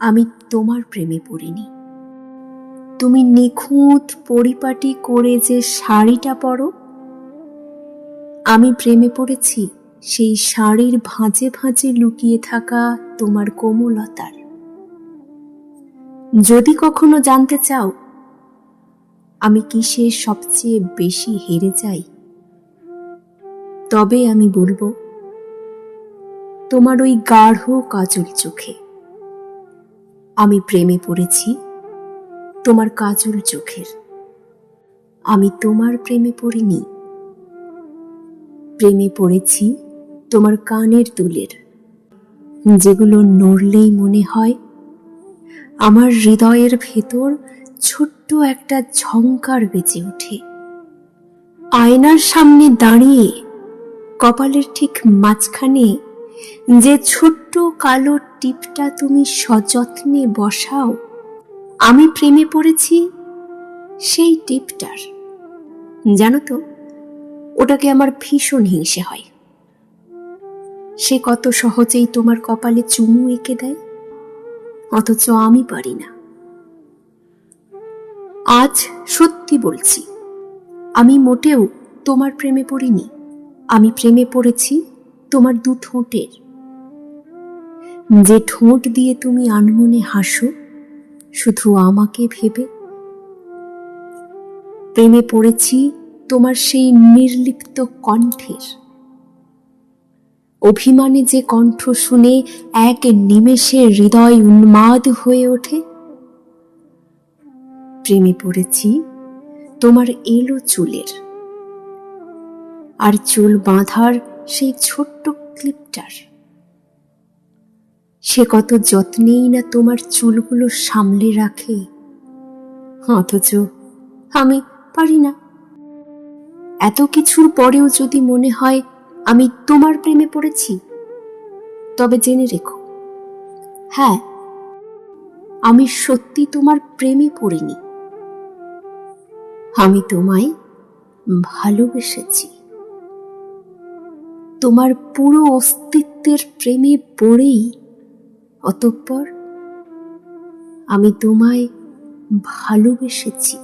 আমি তোমার প্রেমে পড়িনি। তুমি নিখুঁত পরিপাটি করে যে শাড়িটা পরো, আমি প্রেমে পড়েছি সেই শাড়ির ভাঁজে ভাঁজে লুকিয়ে থাকা তোমার কোমলতার। যদি কখনো জানতে চাও আমি কিসে সবচেয়ে বেশি হেরে যাই, তবে আমি বলবো তোমার ওই গাঢ় কাজল চোখে। আমি প্রেমে পড়েছি তোমার কাজল চোখের। আমি তোমার প্রেমে পড়িনি। প্রেমে পড়েছি তোমার কানের দুলের, যেগুলো নড়লেই মনে হয় আমার হৃদয়ের ভেতর ছোট্ট একটা ঝংকার বেজে ওঠে। আয়নার সামনে দাঁড়িয়ে কপালের ঠিক মাঝখানে যে ছোট্ট কালো টিপটা তুমি সযত্নে বসাও, আমি প্রেমে পড়েছি সেই টিপটার। জানো তো, ওটাকে আমার ভীষণ হিংসে হয়। সে কত সহজেই তোমার কপালে চুমু এঁকে দেয়, অথচ আমি পারি না। আজ সত্যি বলছি, আমি মোটেও তোমার প্রেমে পড়িনি। আমি প্রেমে পড়েছি তোমার দু ঠোঁটের, যে ঠোঁট দিয়ে তুমি আনমনে হাসো শুধু আমাকে ভেবে। প্রেমে পড়েছি তোমার সেই নির্লিপ্ত কণ্ঠের, অভিমানে যে কণ্ঠ শুনে এক নিমেষে হৃদয় উন্মাদ হয়ে ওঠে। প্রেমে পড়েছি তোমার এলো চুলের, আর চুল বাঁধার সেই ছোট্ট ক্লিপটার। সে কত যত্নেই না তোমার চুলগুলো সামলে রাখে, অথচ আমি পারি না। এত কিছুর পরেও যদি মনে হয় আমি তোমার প্রেমে পড়েছি, তবে জেনে রেখো, হ্যাঁ, আমি সত্যি তোমার প্রেমে পড়িনি। আমি তোমায় ভালোবেসেছি, তোমার পুরো অস্তিত্বের প্রেমে পড়েই অতঃপর আমি তোমায় ভালোবেসেছি।